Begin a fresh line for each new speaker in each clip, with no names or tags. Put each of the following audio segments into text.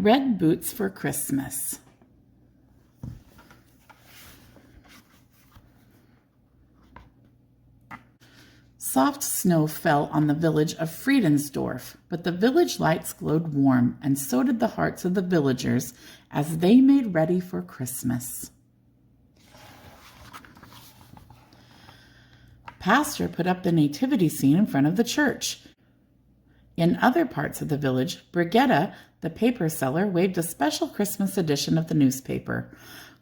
Red boots for Christmas. Soft snow fell on the village of Friedensdorf, but the village lights glowed warm, and so did the hearts of the villagers as they made ready for Christmas. Pastor put up the nativity scene in front of the church. In other parts of the village, Brigitta, the paper seller, waved a special Christmas edition of the newspaper.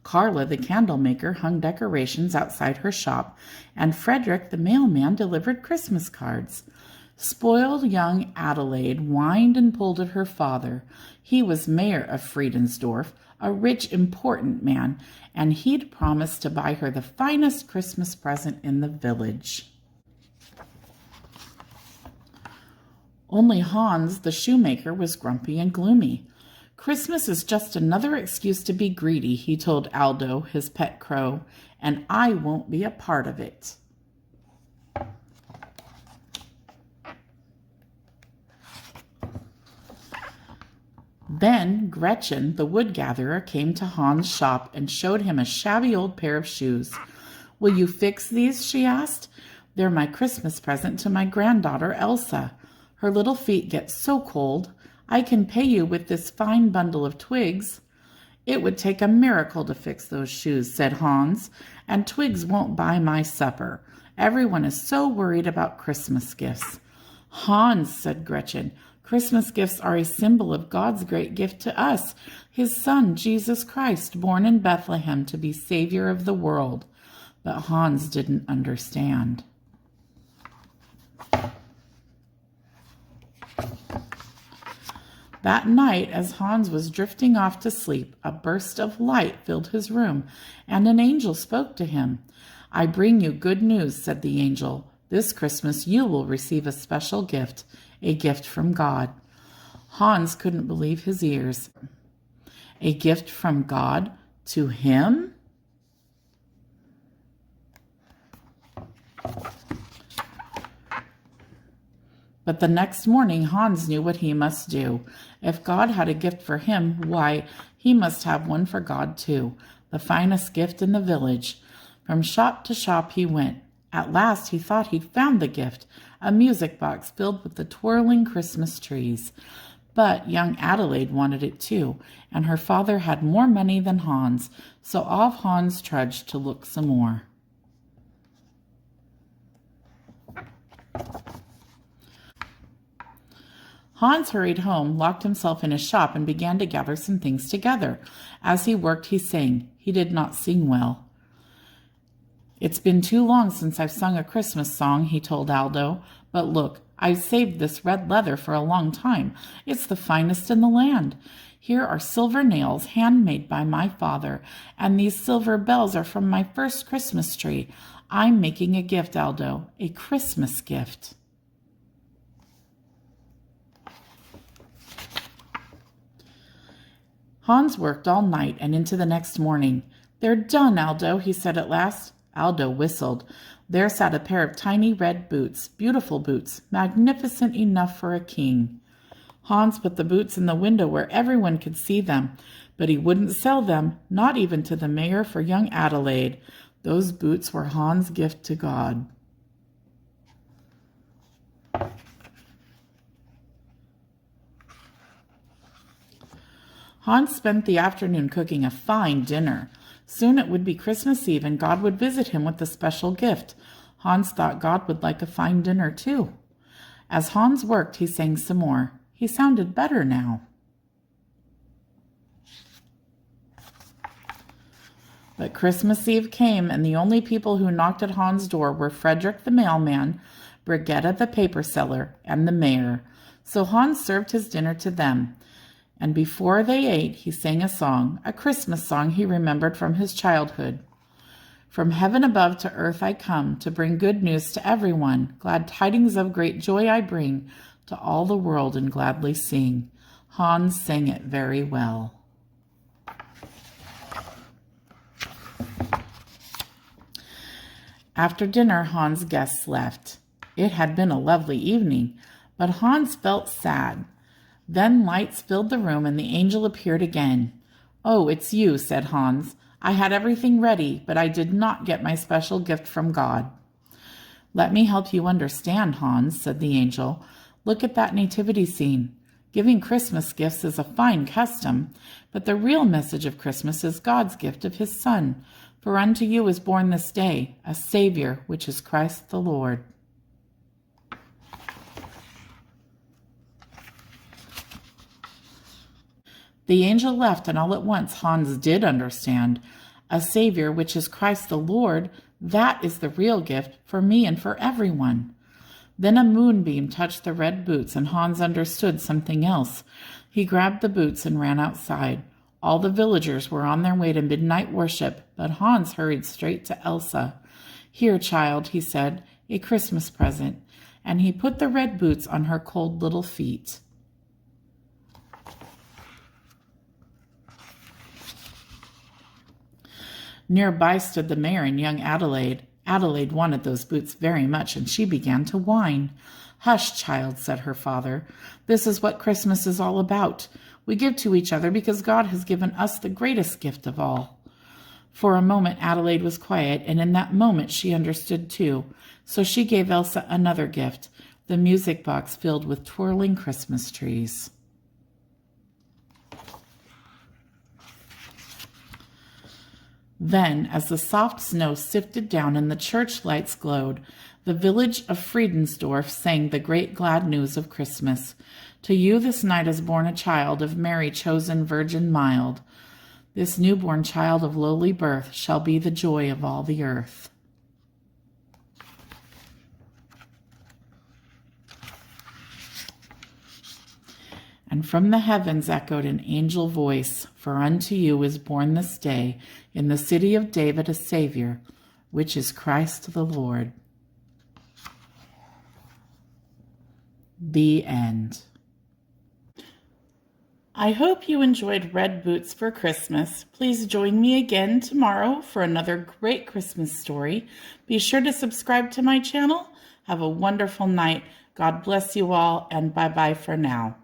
Carla, the candle maker, hung decorations outside her shop, and Frederick, the mailman, delivered Christmas cards. Spoiled young Adelaide whined and pulled at her father. He was mayor of Friedensdorf, a rich, important man, and he'd promised to buy her the finest Christmas present in the village. Only Hans, the shoemaker, was grumpy and gloomy. Christmas is just another excuse to be greedy, he told Aldo, his pet crow, and I won't be a part of it. Then Gretchen, the wood gatherer, came to Hans' shop and showed him a shabby old pair of shoes. Will you fix these? She asked. They're my Christmas present to my granddaughter Elsa. Her little feet get so cold. I can pay you with this fine bundle of twigs. It would take a miracle to fix those shoes, said Hans, and twigs won't buy my supper. Everyone is so worried about Christmas gifts. Hans, said Gretchen, Christmas gifts are a symbol of God's great gift to us, his son, Jesus Christ, born in Bethlehem to be Savior of the world. But Hans didn't understand. That night, as Hans was drifting off to sleep, a burst of light filled his room, and an angel spoke to him. I bring you good news, said the angel. This Christmas you will receive a special gift, a gift from God. Hans couldn't believe his ears. A gift from God to him? But the next morning Hans knew what he must do. If God had a gift for him, why, he must have one for God too, the finest gift in the village. From shop to shop he went. At last he thought he'd found the gift, a music box filled with the twirling Christmas trees. But young Adelaide wanted it too, and her father had more money than Hans, so off Hans trudged to look some more. Hans hurried home, locked himself in his shop, and began to gather some things together. As he worked, he sang. He did not sing well. It's been too long since I've sung a Christmas song, he told Aldo. But look, I've saved this red leather for a long time. It's the finest in the land. Here are silver nails handmade by my father, and these silver bells are from my first Christmas tree. I'm making a gift, Aldo, a Christmas gift. Hans worked all night and into the next morning. They're done, Aldo, he said at last. Aldo whistled. There sat a pair of tiny red boots, beautiful boots, magnificent enough for a king. Hans put the boots in the window where everyone could see them, but he wouldn't sell them, not even to the mayor for young Adelaide. Those boots were Hans' gift to God. Hans spent the afternoon cooking a fine dinner. Soon it would be Christmas Eve, and God would visit him with a special gift. Hans thought God would like a fine dinner, too. As Hans worked, he sang some more. He sounded better now. But Christmas Eve came, and the only people who knocked at Hans' door were Frederick the mailman, Brigitta the paper seller, and the mayor. So Hans served his dinner to them. And before they ate, he sang a song, a Christmas song he remembered from his childhood. From heaven above to earth I come, to bring good news to everyone. Glad tidings of great joy I bring to all the world, and gladly sing. Hans sang it very well. After dinner, Hans' guests left. It had been a lovely evening, but Hans felt sad. Then lights filled the room, and the angel appeared again. "Oh, it's you," said Hans. "I had everything ready, but I did not get my special gift from God." "Let me help you understand, Hans," said the angel. "Look at that nativity scene. Giving Christmas gifts is a fine custom, but the real message of Christmas is God's gift of his Son. For unto you is born this day a Savior, which is Christ the Lord." The angel left, and all at once Hans did understand. A Savior, which is Christ the Lord, that is the real gift for me and for everyone. Then a moonbeam touched the red boots, and Hans understood something else. He grabbed the boots and ran outside. All the villagers were on their way to midnight worship, but Hans hurried straight to Elsa. "Here, child," he said, "a Christmas present." And he put the red boots on her cold little feet. Nearby stood the mayor and young Adelaide. Adelaide wanted those boots very much, and she began to whine. "Hush, child," said her father. "This is what Christmas is all about. We give to each other because God has given us the greatest gift of all." For a moment Adelaide was quiet, and in that moment she understood too. So she gave Elsa another gift, the music box filled with twirling Christmas trees. Then, as the soft snow sifted down and the church lights glowed, the village of Friedensdorf sang the great glad news of Christmas. "To you this night is born a child of Mary, chosen virgin mild. This newborn child of lowly birth shall be the joy of all the earth." And from the heavens echoed an angel voice, "For unto you is born this day in the city of David a Savior, which is Christ the Lord." The end. I hope you enjoyed Red Boots for Christmas. Please join me again tomorrow for another great Christmas story. Be sure to subscribe to my channel. Have a wonderful night. God bless you all, and bye-bye for now.